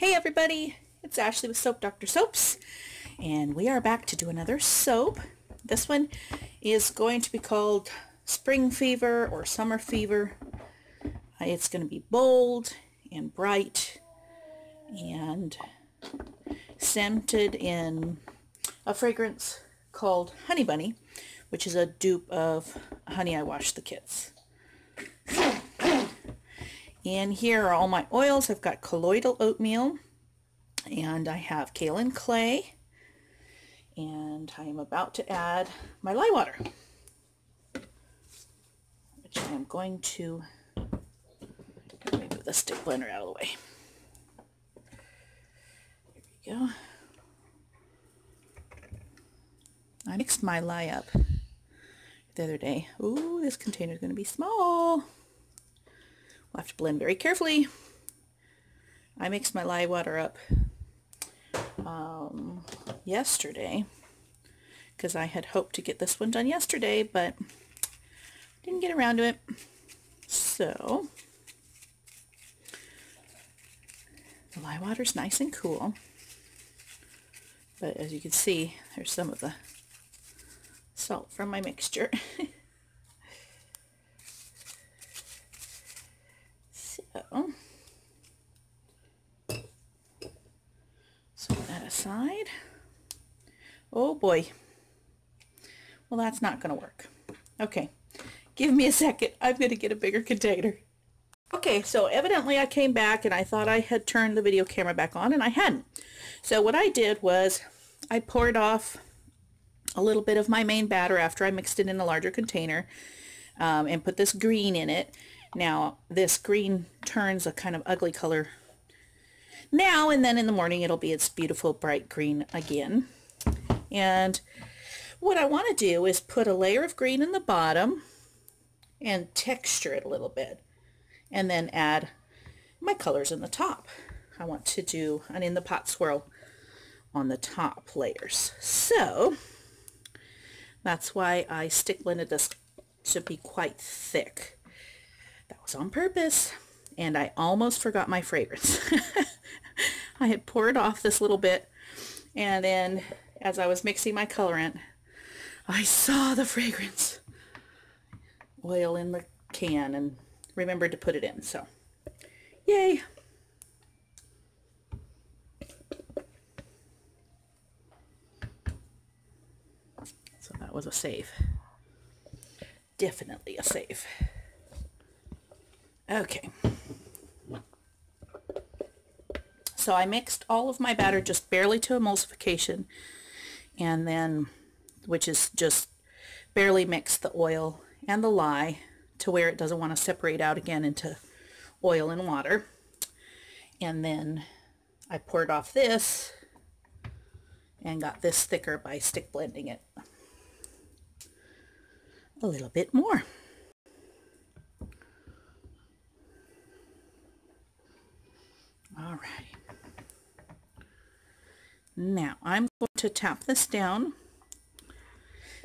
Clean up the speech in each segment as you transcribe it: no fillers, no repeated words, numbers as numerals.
Hey everybody, it's Ashley with Soap Dr. Soaps, and we are back to do another soap. This one is going to be called Spring Fever or Summer Fever. It's going to be bold and bright and scented in a fragrance called Honey Bunny, which is a dupe of Honey I Washed the Kids. And here are all my oils. I've got colloidal oatmeal, and I have kaolin clay, and I am about to add my lye water, which I am going to, let me move the stick blender out of the way. Here we go. I mixed my lye up the other day. Ooh, this container is going to be small. We'll have to blend very carefully. I mixed my lye water up yesterday because I had hoped to get this one done yesterday, but didn't get around to it. So the lye water's nice and cool, but as you can see, there's some of the salt from my mixture. Set that aside. Oh boy. Well, that's not going to work. Okay, give me a second. I'm going to get a bigger container. Okay, so evidently I came back and I thought I had turned the video camera back on, and I hadn't. So what I did was I poured off a little bit of my main batter after I mixed it in a larger container and put this green in it. Now, this green turns a kind of ugly color now, and then in the morning it'll be its beautiful bright green again. And what I want to do is put a layer of green in the bottom and texture it a little bit, and then add my colors in the top. I want to do an in the pot swirl on the top layers. So that's why I stick blended this to be quite thick. That was on purpose, and I almost forgot my fragrance. I had poured off this little bit, and then as I was mixing my colorant, I saw the fragrance oil in the can and remembered to put it in. So, yay! So that was a save. Definitely a save. Okay, so I mixed all of my batter just barely to emulsification, and then, which is just barely mixed the oil and the lye to where it doesn't want to separate out again into oil and water. And then I poured off this and got this thicker by stick blending it a little bit more. Alrighty. Now I'm going to tap this down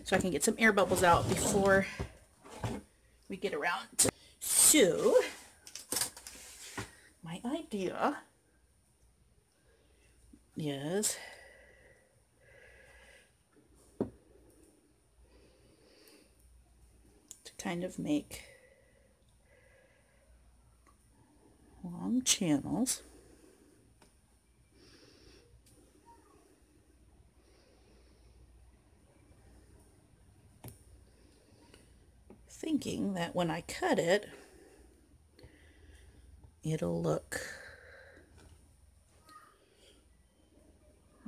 so I can get some air bubbles out before we get around to. So my idea is to kind of make long channels. Thinking that when I cut it, it'll look,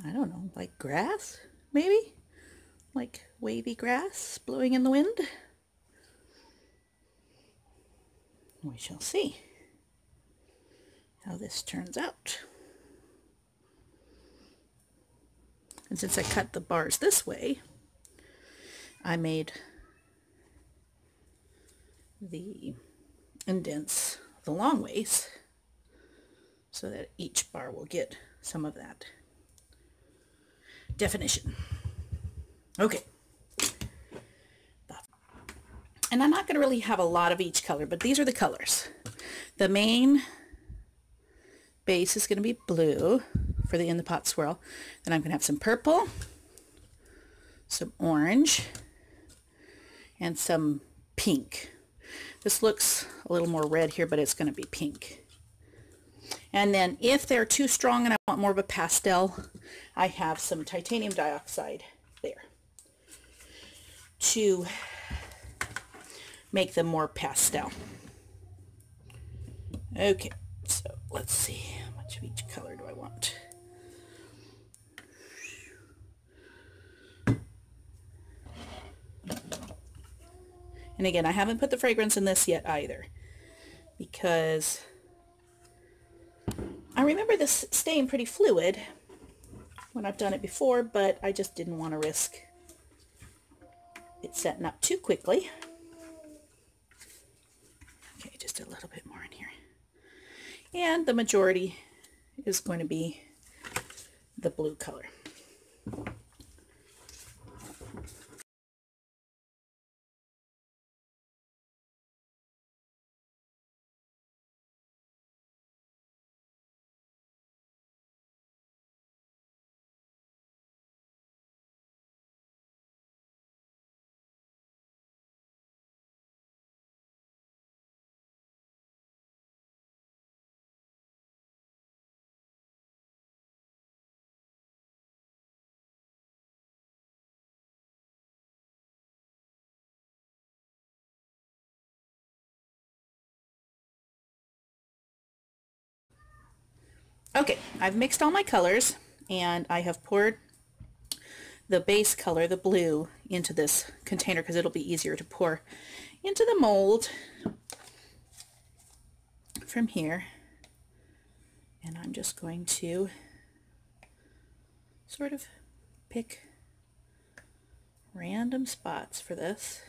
I don't know, like grass, maybe? Like wavy grass blowing in the wind? We shall see how this turns out. And since I cut the bars this way, I made the indents the long ways so that each bar will get some of that definition. Okay. And I'm not going to really have a lot of each color, but these are the colors. The main base is going to be blue for the in the pot swirl. Then I'm going to have some purple, some orange, and some pink. This looks a little more red here, but it's going to be pink. And then if they're too strong and I want more of a pastel, I have some titanium dioxide there to make them more pastel. Okay, so let's see, how much of each color do I want? And again, I haven't put the fragrance in this yet either, because I remember this staying pretty fluid when I've done it before, but I just didn't want to risk it setting up too quickly. Okay, just a little bit more in here. And the majority is going to be the blue color. Okay, I've mixed all my colors and I have poured the base color, the blue, into this container because it'll be easier to pour into the mold from here. And I'm just going to sort of pick random spots for this.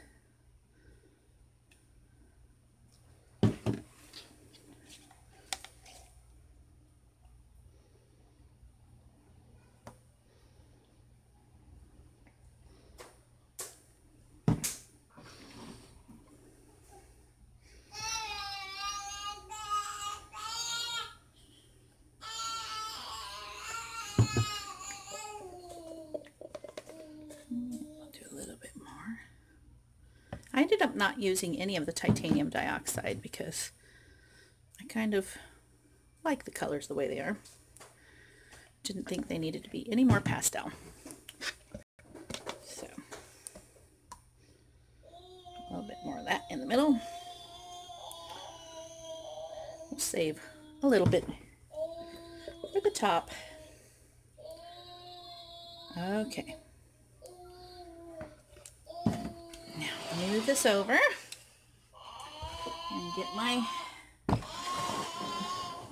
I ended up not using any of the titanium dioxide because I kind of like the colors the way they are. Didn't think they needed to be any more pastel. So, a little bit more of that in the middle. We'll save a little bit for the top. Okay. Now, let me move this over and get my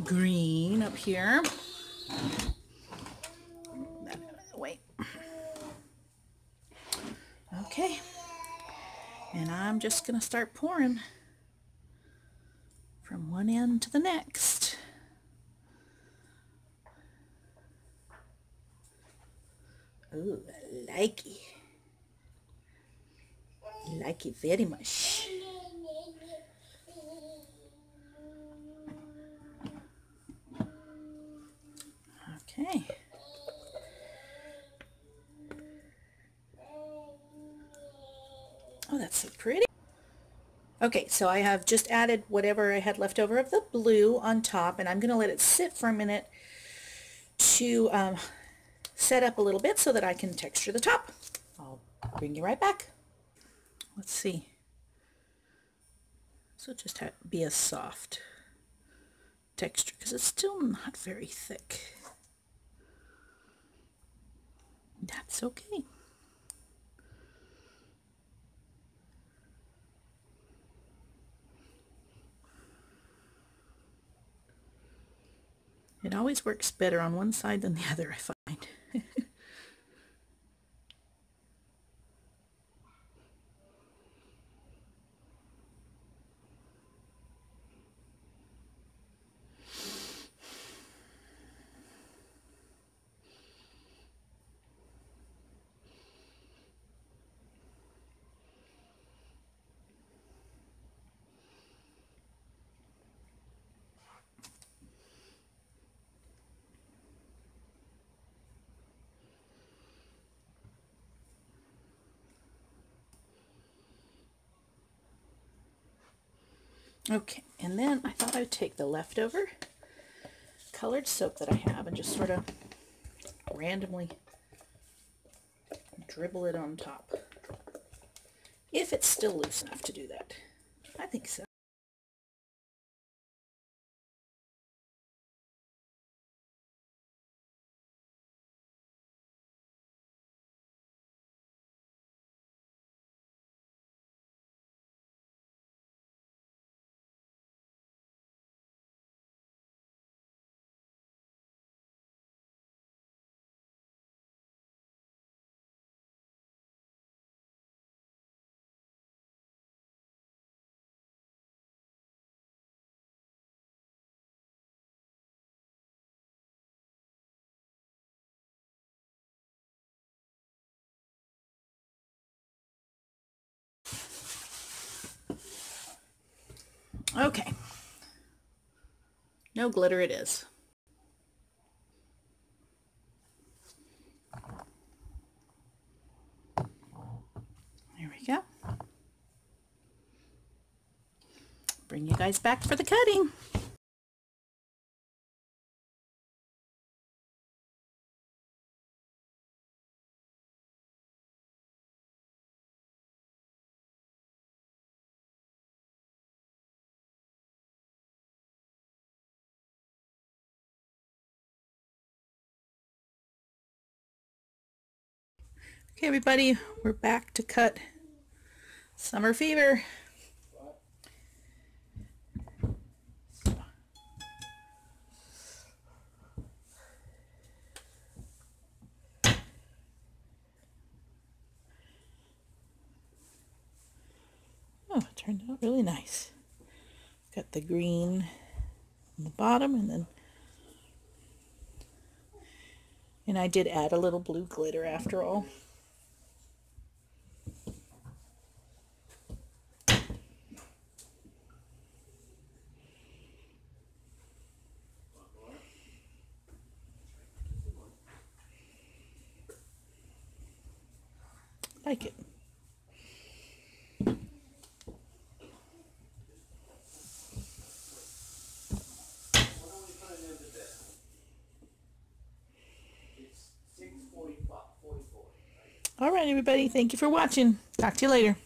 green up here. Move that out of the way. Okay. And I'm just going to start pouring from one end to the next. Ooh, I like it. I like it very much. Okay. Oh, that's so pretty. Okay, so I have just added whatever I had left over of the blue on top, and I'm going to let it sit for a minute to set up a little bit so that I can texture the top. I'll bring you right back. Let's see. So just be a soft texture because it's still not very thick. That's okay. It always works better on one side than the other, I find. Okay, and then I thought I would take the leftover colored soap that I have and just sort of randomly dribble it on top. If it's still loose enough to do that. I think so. Okay. No glitter it is. There we go. Bring you guys back for the cutting. Okay, everybody, we're back to cut Summer Fever. Oh, it turned out really nice. Got the green on the bottom, and I did add a little blue glitter after all. Like it. All right, everybody. Thank you for watching. Talk to you later.